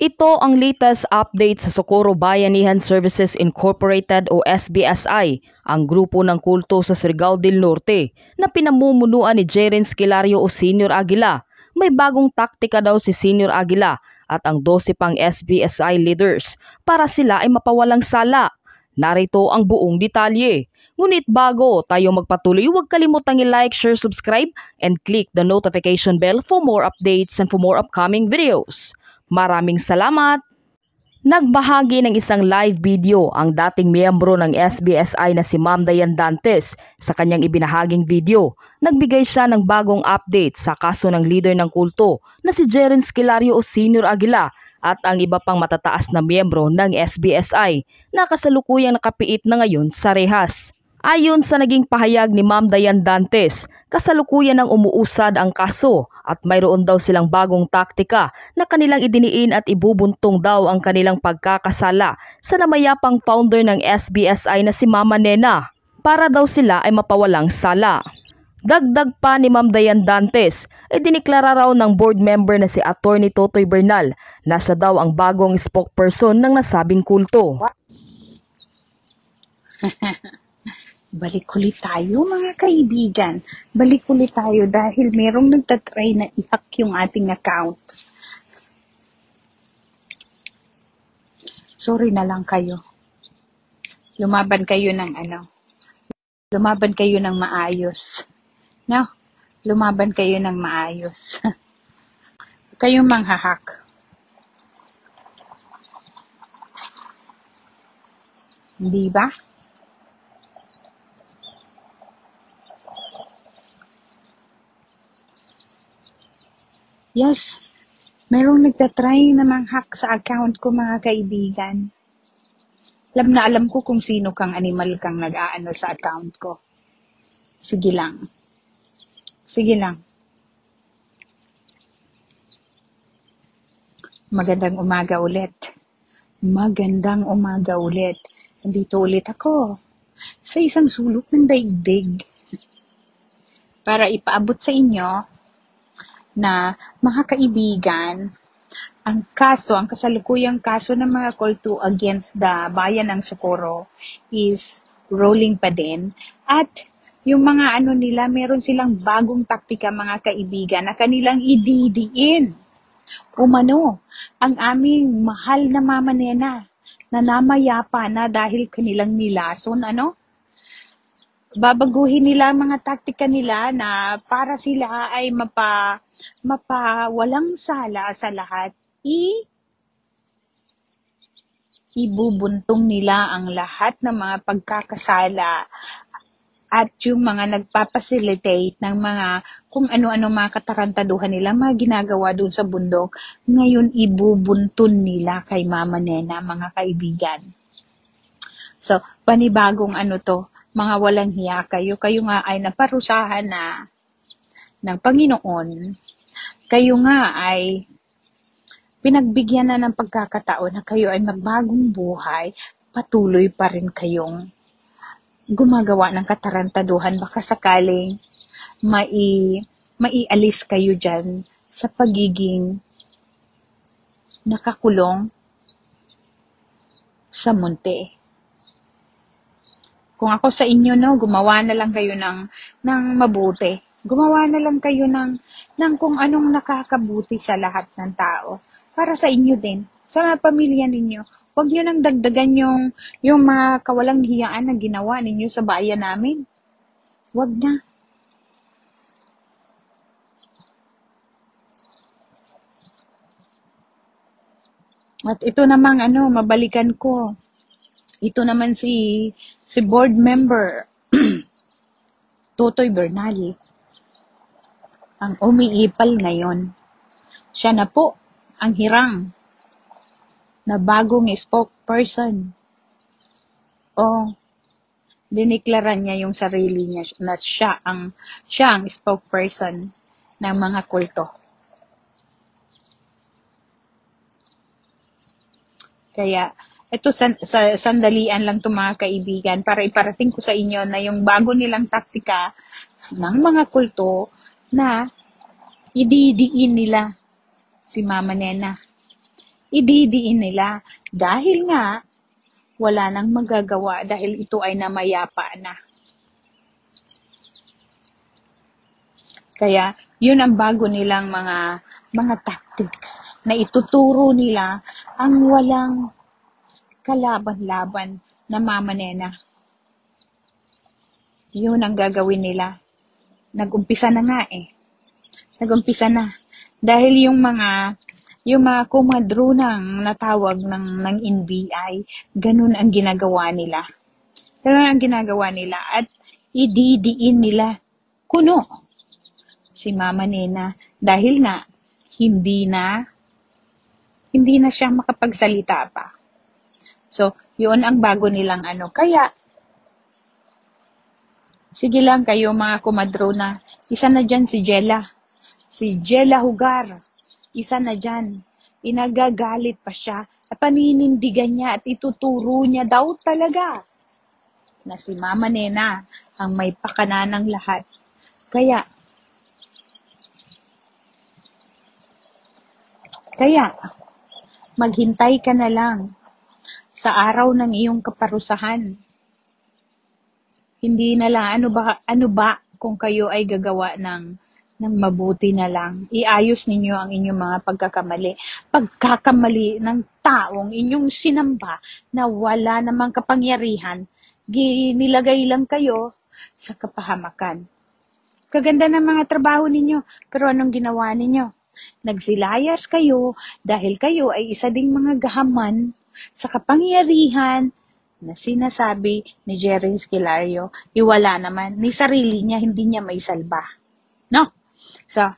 Ito ang latest update sa Socorro Bayanihan Services Incorporated o SBSI, ang grupo ng kulto sa Surigao del Norte na pinamumunuan ni Jeren Esquilario o Senior Aguila. May bagong taktika daw si Senior Aguila at ang 12 pang SBSI leaders para sila ay mapawalang sala. Narito ang buong detalye. Ngunit bago tayo magpatuloy, huwag kalimutang i-like, share, subscribe, and click the notification bell for more updates and for more upcoming videos. Maraming salamat! Nagbahagi ng isang live video ang dating miyembro ng SBSI na si Ma'am Dayan Dantes. Sa kanyang ibinahaging video, nagbigay siya ng bagong update sa kaso ng leader ng kulto na si Jeren Esquilario o Senior Aguila at ang iba pang matataas na miyembro ng SBSI na kasalukuyang nakapiit na ngayon sa rehas. Ayon sa naging pahayag ni Ma'am Dayan Dantes, kasalukuyan ng umuusad ang kaso at mayroon daw silang bagong taktika na kanilang idiniin at ibubuntong daw ang kanilang pagkakasala sa namayapang founder ng SBSI na si Mama Nena para daw sila ay mapawalang sala. Dagdag pa ni Ma'am Dayan Dantes, diniklara raw ng board member na si Attorney Totoy Bernal na siya daw ang bagong spokesperson ng nasabing kulto. Balik ulit tayo mga kaibigan. Balik ulit tayo dahil merong nagtatry na i-hack yung ating account. Sorry na lang kayo. Lumaban kayo ng Lumaban kayo ng maayos. No? Lumaban kayo ng maayos. Kayong manghahack. Hindi ba? Yes, merong nagtatry na mang-hack sa account ko mga kaibigan. Alam na alam ko kung sino kang animal kang nag-aano sa account ko. Sige lang. Sige lang. Magandang umaga ulit. Magandang umaga ulit. Nandito ulit ako sa isang sulok ng daigdig para ipaabot sa inyo na mga kaibigan, ang kasalukuyang kaso ng mga kulto against the bayan ng Socorro is rolling pa din. At yung mga nila, meron silang bagong taktika mga kaibigan na kanilang ididiin. Umano, ang aming mahal na Mama Nena na namayapa na dahil kanilang nilason, babaguhin nila ang mga taktika nila na para sila ay mapawalang sala sa lahat. Ibubuntong nila ang lahat ng mga pagkakasala at yung mga nagpapacilitate ng mga kung ano-ano mga katarantaduhan nila, mga ginagawa doon sa bundok, ngayon ibubuntun nila kay Mama Nena, mga kaibigan. So, panibagong to, mga walang hiya kayo nga ay naparusahan na ng Panginoon. Kayo nga ay pinagbigyan na ng pagkakataon na kayo ay magbagong buhay, patuloy pa rin kayong gumagawa ng katarantaduhan. Baka sakaling maialis kayo dyan sa pagiging nakakulong sa munti. Kung ako sa inyo, gumawa na lang kayo ng mabuti. Gumawa na lang kayo ng kung anong nakakabuti sa lahat ng tao. Para sa inyo din, sa pamilya ninyo. Huwag nyo nang dagdagan yung mga kawalang hiyaan na ginawa ninyo sa bayan namin. Huwag na. At ito namang mabalikan ko. Ito naman si board member Totoy Bernal ang umiipal ngayon. Siya na po ang hirang na bagong spokesperson. Diniklara niya yung sarili niya na siya ang spokesperson ng mga kulto. Kaya ito sandalian lang to mga kaibigan para iparating ko sa inyo na yung bago nilang taktika ng mga kulto na ididiin nila si Mama Nena. ididiin nila. Dahil nga, wala nang magagawa dahil ito ay namayapa na. Kaya, yun ang bago nilang mga tactics na ituturo nila ang walang kalaban-laban na mamanena. Yun ang gagawin nila. Nag-umpisa na nga eh. Nag-umpisa na. Dahil yung mga kumadronang natawag ng NBI, ganun ang ginagawa nila. Ganun ang ginagawa nila at ididiin nila kuno si Mama Nena dahil nga hindi na siya makapagsalita pa. So, yun ang bago nilang ano. Kaya, sige lang kayo mga kumadrona. Isa na dyan si Jella. Si Jella Hugar. Isa na dyan. Inagagalit pa siya. At paninindigan niya at ituturo niya daw talaga na si Mama Nena ang may pakana ng lahat. Kaya, maghintay ka na lang sa araw ng iyong kaparusahan. Hindi na lang, ano ba kung kayo ay gagawa ng mabuti na lang. Iayos ninyo ang inyong mga pagkakamali. Pagkakamali ng taong inyong sinamba na wala namang kapangyarihan, nilagay lang kayo sa kapahamakan. Kaganda ng mga trabaho ninyo, pero anong ginawa ninyo? Nagsilayas kayo dahil kayo ay isa ding mga gahaman sa kapangyarihan na sinasabi ni Jerry Esquilario, iwala naman, ni sarili niya, hindi niya may salba. No? So,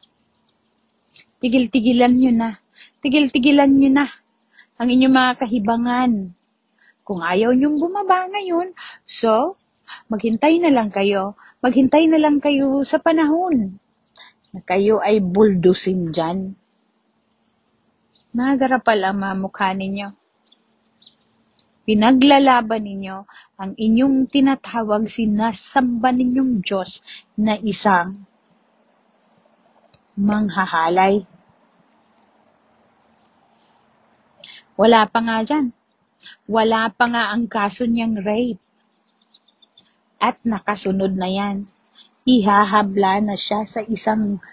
tigil-tigilan nyo na. Tigil-tigilan nyo na ang inyong mga kahibangan. Kung ayaw nyong bumaba ngayon, so, maghintay na lang kayo. Maghintay na lang kayo sa panahon na kayo ay buldusin dyan. Nagarapal ang mga mukha ninyo. Pinaglalaban ninyo ang inyong tinatawag sinasamba ninyong Diyos na isang manghahalay. Wala pa nga dyan. Wala pa nga ang kaso niyang rape. At nakasunod na yan. Ihahabla na siya sa isang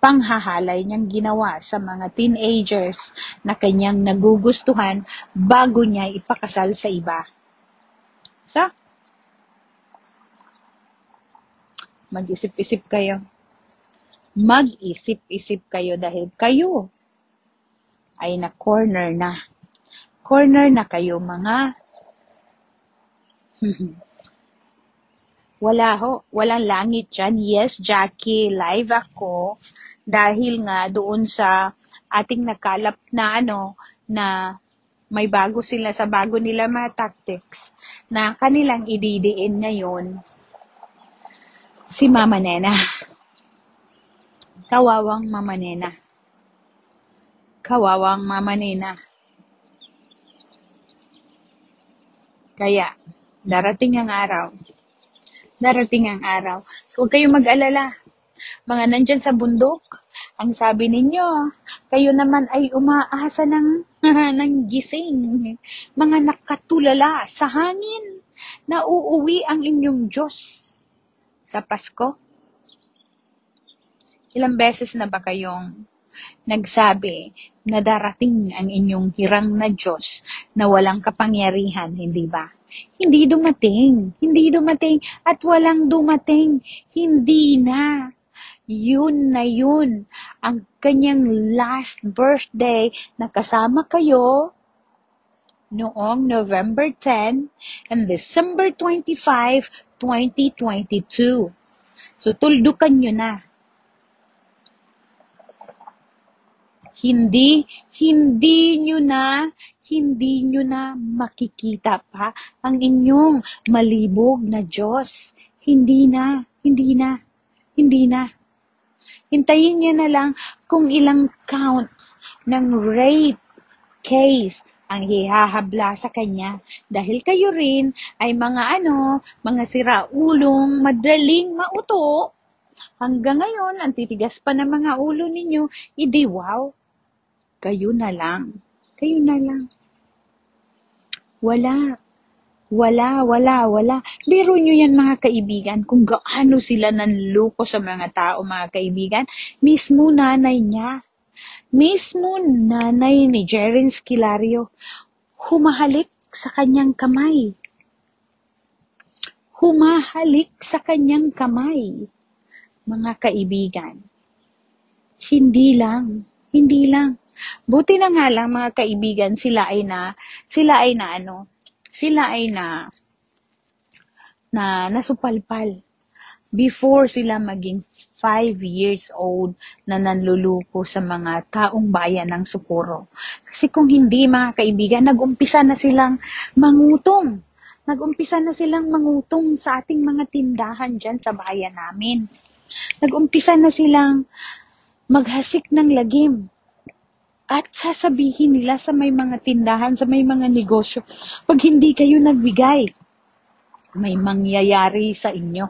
panghahalay niyang ginawa sa mga teenagers na kanyang nagugustuhan bago niya ipakasal sa iba. So, mag-isip-isip kayo. Mag-isip-isip kayo dahil kayo ay na-corner na. Corner na kayo mga walang langit dyan. Yes, Jackie, live ako dahil nga doon sa ating nakalap na na may bago sila sa bago nila mga tactics na kanilang ididiin ngayon si Mama Nena. Kawawang Mama Nena. Kawawang Mama Nena. Kaya, darating ang araw. So, huwag kayong mag-alala. Mga nandyan sa bundok, ang sabi ninyo, kayo naman ay umaasa ng gising. Mga nakatulala sa hangin na uuwi ang inyong Diyos sa Pasko. Ilang beses na ba kayong nagsabi na darating ang inyong hirang na Diyos na walang kapangyarihan, hindi ba? Hindi dumating, at walang dumating, hindi na. Yun na yun, ang kanyang last birthday na kasama kayo noong November 10 and December 25, 2022. So, tuldukan nyo na. Hindi nyo na makikita pa ang inyong malibog na Diyos. Hindi na. Hintayin nyo na lang kung ilang counts ng rape case ang hihahabla sa kanya. Dahil kayo rin ay mga siraulong madaling mauto. Hanggang ngayon, ang titigas pa ng mga ulo ninyo, wow. Kayo na lang. Kayo na lang. Wala. Biro nyo yan mga kaibigan kung gaano sila nanloko sa mga tao mga kaibigan. Mismo nanay ni Jeren Esquilario, humahalik sa kanyang kamay. Mga kaibigan. Hindi lang. Buti na nga lang mga kaibigan, sila ay nasupalpal before sila maging 5 years old na nanluluko sa mga taong bayan ng Socorro. Kasi kung hindi mga kaibigan, nag-umpisa na silang mangutong sa ating mga tindahan dyan sa bayan namin. Nag-umpisa na silang maghasik ng lagim. At sasabihin nila sa may mga tindahan, sa may mga negosyo, pag hindi kayo nagbigay, may mangyayari sa inyo.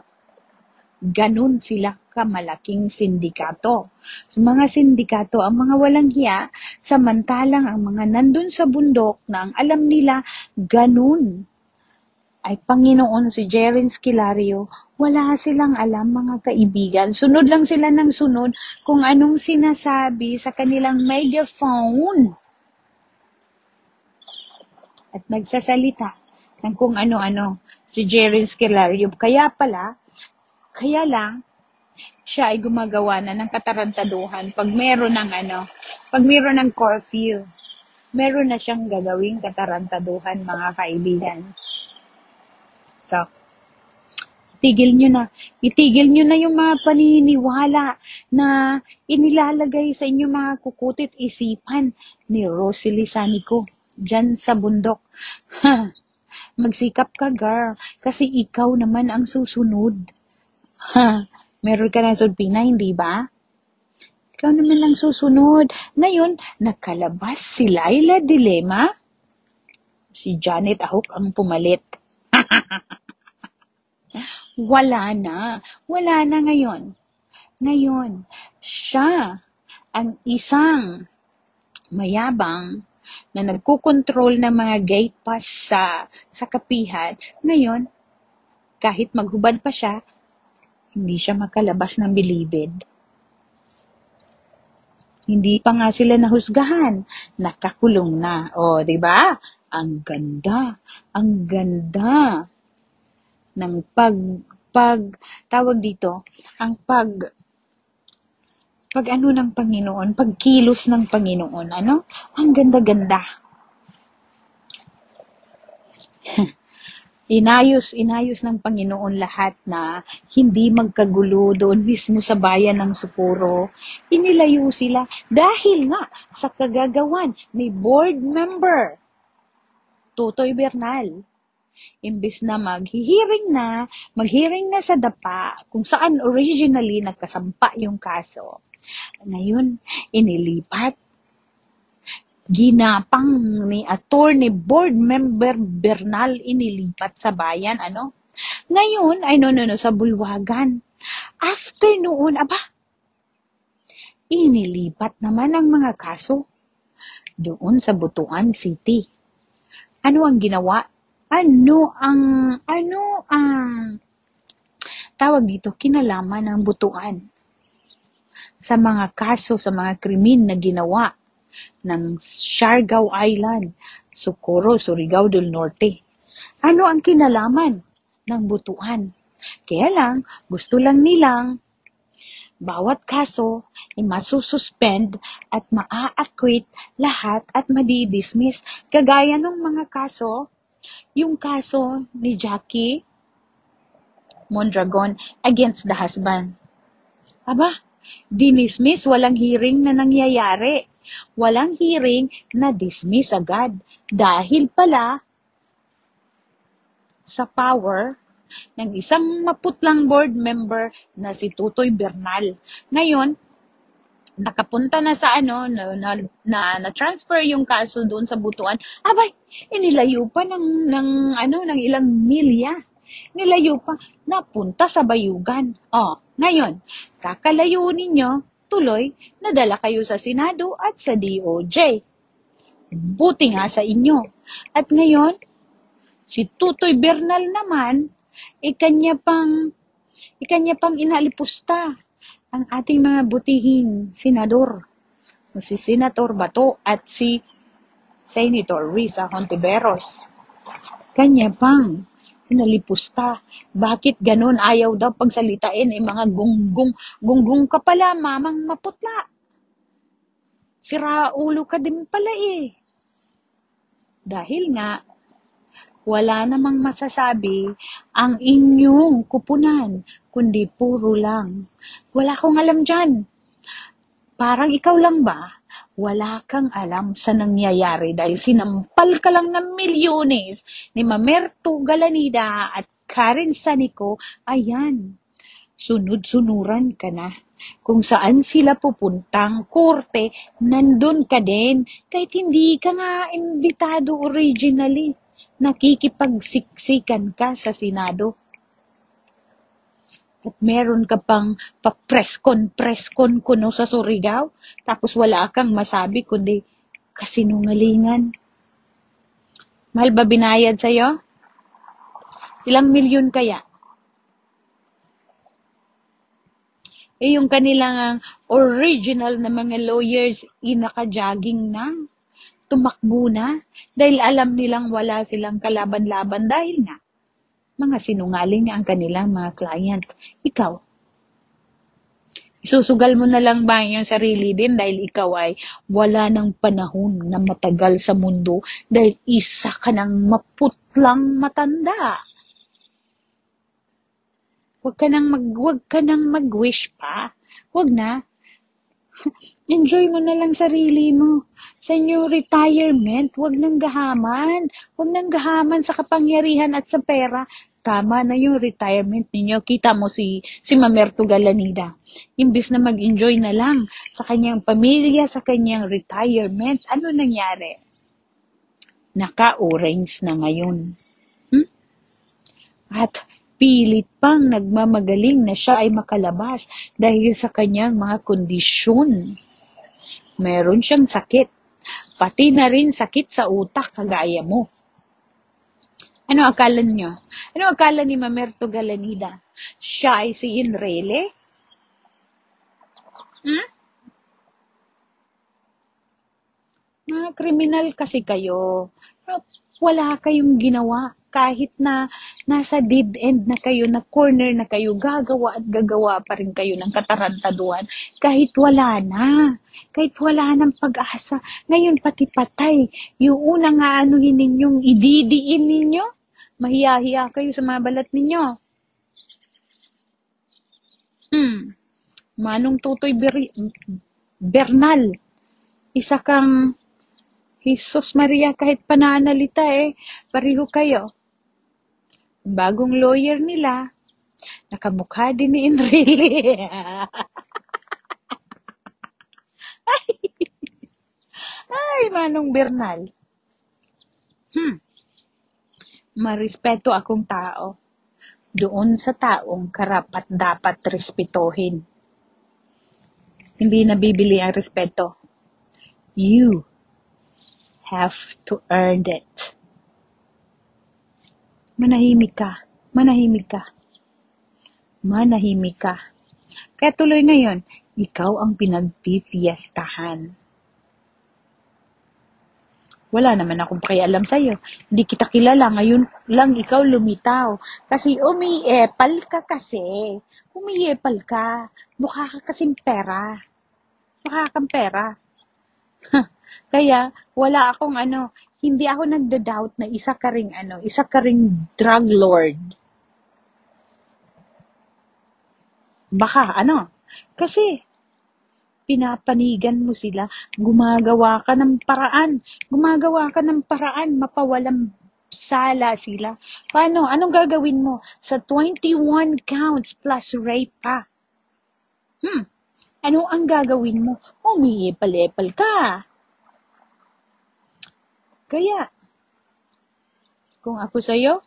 Ganun sila kamalaking sindikato. Sa mga sindikato, ang mga walang hiya, samantalang ang mga nandun sa bundok na ang alam nila, ganun ay Panginoon si Jeren Esquilario, wala silang alam mga kaibigan. Sunod lang sila ng sunod kung anong sinasabi sa kanilang megaphone. At nagsasalita ng kung ano-ano si Jeren Esquilario. Kaya lang, siya ay gumagawa na ng katarantaduhan pag meron ng curfew. Meron na siyang gagawing katarantaduhan mga kaibigan. So, itigil nyo na yung mga paniniwala na inilalagay sa inyo mga kukutit isipan ni Rosalie Sanico dyan sa bundok. Magsikap ka, girl, kasi ikaw naman ang susunod. Meron ka ng sulpina, hindi ba? Ikaw naman ang susunod. Ngayon, nakalabas si Laila Dilema. Si Janet Ahok ang pumalit. Wala na ngayon. Ngayon, siya ang isang mayabang na nagkukontrol ng mga gate pass sa kapihan. Ngayon, kahit maghubad pa siya, hindi siya makalabas ng bilibid. Hindi pa nga sila nahusgahan, nakakulong na. O, 'di ba? Ang ganda ng tawag dito, ang ng Panginoon, pagkilos ng Panginoon, ang ganda-ganda. Inayos ng Panginoon lahat na hindi magkagulo doon mismo sa bayan ng Socorro. Inilayo sila dahil nga sa kagagawan ni board member Totoy Bernal. Imbis na maghihiring na sa DAPA kung saan originally nagkasampa yung kaso. Ngayon, inilipat. Ginapang ni attorney board member Bernal inilipat sa bayan, Ngayon, sa Bulwagan. After noon, inilipat naman ang mga kaso doon sa Butuan City. Ano ang ginawa? Ano ang tawag dito, kinalaman ng Butuan sa mga kaso, sa mga krimen na ginawa ng Siargao Island, Socorro, Surigao del Norte. Ano ang kinalaman ng Butuan? Kaya lang, gusto lang nilang bawat kaso ay masususpend at maa-acquit lahat at madi-dismiss. Kagaya ng mga kaso, yung kaso ni Jackie Mondragon against the husband. Dinismiss, walang hearing na nangyayari. Walang hearing na dismiss agad. Dahil pala sa power ng isang maputlang board member na si Totoy Bernal. Ngayon, nakapunta na sa na-transfer yung kaso doon sa Butuan. Inilayo pa ng ilang milya. Nilayo pa, napunta sa Bayugan. Ngayon, kakalayo ninyo, tuloy, nadala kayo sa Senado at sa DOJ. Buti nga sa inyo. At ngayon, si Tutoy Bernal naman, ikanya pang inalipusta ang ating mga butihing senador. Si Senator Bato at si Senator Risa Hontiveros. Kanya pang inalipusta. Bakit ganun? Ayaw daw pagsalitain mga gunggong ka pala, mamang maputla. Sira ulo ka din pala eh. Dahil nga, wala namang masasabi ang inyong kupunan, kundi puro lang. Wala akong alam dyan. Parang ikaw lang ba? Wala kang alam sa nangyayari dahil sinampal ka lang ng milyones ni Mamerto Galanida at Karen Sanico. Ayan, sunod-sunuran ka na. Kung saan sila pupuntang korte, nandun ka din. Kahit hindi ka nga imbitado originally, nakikipagsiksikan ka sa Senado. At meron ka pang pa-press-con kuno sa Surigao, tapos wala kang masabi kundi kasinungalingan. Mahal ba binayad sa'yo? Ilang milyon kaya? Yung kanilang original na mga lawyers, inaka-jogging na, tumakbo na, dahil alam nilang wala silang kalaban-laban dahil nga, mga sinungaling ang kanilang mga client. Ikaw, isusugal mo na lang ba yung sarili din dahil ikaw ay wala ng panahon na matagal sa mundo dahil isa ka ng maputlang matanda. Huwag ka nang mag-wish pa. Huwag na. Enjoy mo na lang sarili mo. Sa inyong retirement, huwag nang gahaman. Huwag nang gahaman sa kapangyarihan at sa pera. Tama na yung retirement ninyo. Kita mo si Mamerto Galanida. Imbis na mag-enjoy na lang sa kanyang pamilya, sa kanyang retirement, ano nangyari? Naka-orange na ngayon. At pilit pang nagmamagaling na siya ay makalabas dahil sa kanyang mga kondisyon. Meron siyang sakit. Pati na rin sakit sa utak kagaya mo. Ano akala niyo? Ano akala ni Mamerto Galanida? Siya ay si Enrile? Mga kriminal kasi kayo. Wala kayong ginawa. Kahit na nasa dead end na kayo, na corner na kayo, gagawa at gagawa pa rin kayo ng katarantaduhan. Kahit wala na. Kahit wala ng pag-asa. Ngayon pati patay. Yung unang aanuhin ninyong ididiin ninyo, mahiya-hiya kayo sa mga balat ninyo. Manong Tutoy Bernal. Isa kang Jesus Maria kahit pananalita pareho kayo. Bagong lawyer nila, nakamukha din ni Enrile. Ay, Manong Bernal. Marespeto akong tao. Doon sa taong karapat dapat respetuhin. Hindi nabibili ang respeto. You have to earn it. Manahimik ka. Kaya tuloy ngayon, ikaw ang pinagpipiestahan. Wala naman akong pakialam sa'yo. Hindi kita kilala. Ngayon lang ikaw lumitaw. Kasi umiepal ka kasi. Mukha ka kasing pera. Mukha kang pera. Kaya, wala akong hindi ako nagda-doubt na isa ka ring drug lord. Baka, kasi, pinapanigan mo sila, gumagawa ka ng paraan, mapawalang sala sila. Paano? Anong gagawin mo? Sa 21 counts plus rape pa. Ano ang gagawin mo? Umiepal-epal ka. Kaya, kung ako sa'yo,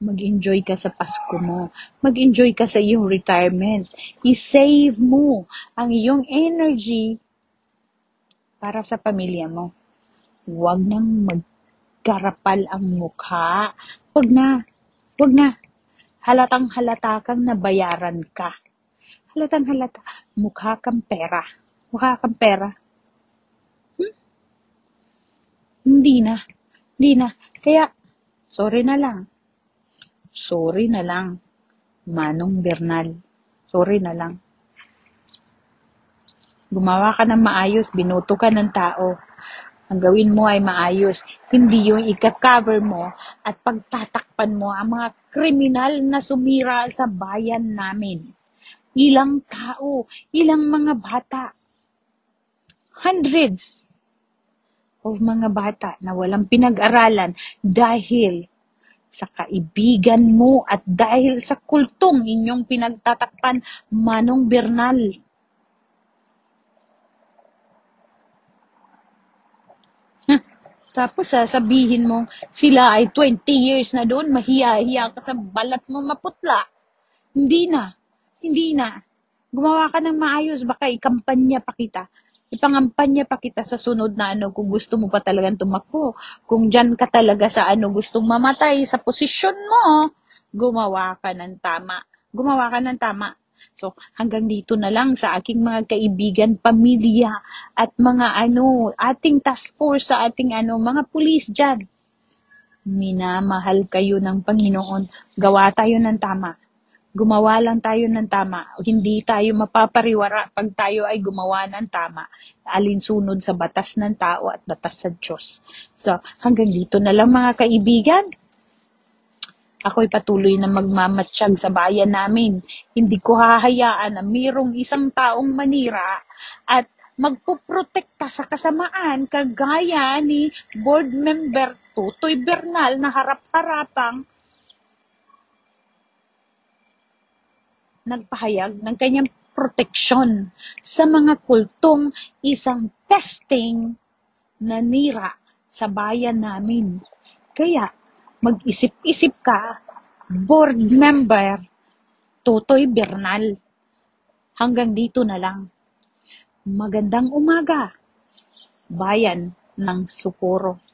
mag-enjoy ka sa Pasko mo. Mag-enjoy ka sa iyong retirement. I-save mo ang iyong energy para sa pamilya mo. Huwag nang magkarapal ang mukha. Huwag na. Huwag na. Halatang halata kang nabayaran ka. Halatang halata. Mukha kang pera. Mukha kang pera. Hindi na. Hindi na. Kaya, sorry na lang. Sorry na lang. Manong Bernal. Sorry na lang. Gumawa ka ng maayos, binoto ka ng tao. Ang gawin mo ay maayos. Hindi yung ika-cover mo at pagtatakpan mo ang mga kriminal na sumira sa bayan namin. Ilang tao, ilang mga bata. Hundreds of mga bata na walang pinag-aralan dahil sa kaibigan mo at dahil sa kultong inyong pinagtatakpan, Manong Bernal. Tapos sasabihin mo, sila ay 20 years na doon, mahiya-hiya ka sa balat mo maputla. Hindi na. Hindi na. Gumawa ka ng maayos, baka ikampanya pa kita. Ipangampanya pa kita sa sunod na kung gusto mo pa talagang tumakbo. Kung dyan ka talaga sa gustong mamatay sa posisyon mo, gumawa ka ng tama. Gumawa ka ng tama. So, hanggang dito na lang sa aking mga kaibigan, pamilya, at mga ating task force sa ating mga pulis dyan. Minamahal kayo ng Panginoon. Gawa tayo ng tama. Gumawa lang tayo ng tama. Hindi tayo mapapariwara pag tayo ay gumawa ng tama. Alinsunod sa batas ng tao at batas sa Diyos. So, hanggang dito na lang mga kaibigan. Ako'y patuloy na magmamatsyag sa bayan namin. Hindi ko hahayaan na mayroong isang taong manira at magpuprotekta sa kasamaan kagaya ni board member Tutoy Bernal na harap-harapang nagpahayag ng kanyang proteksyon sa mga kultong isang pesting nanira sa bayan namin. Kaya, mag-isip-isip ka, board member Tutoy Bernal. Hanggang dito na lang. Magandang umaga, bayan ng Socorro.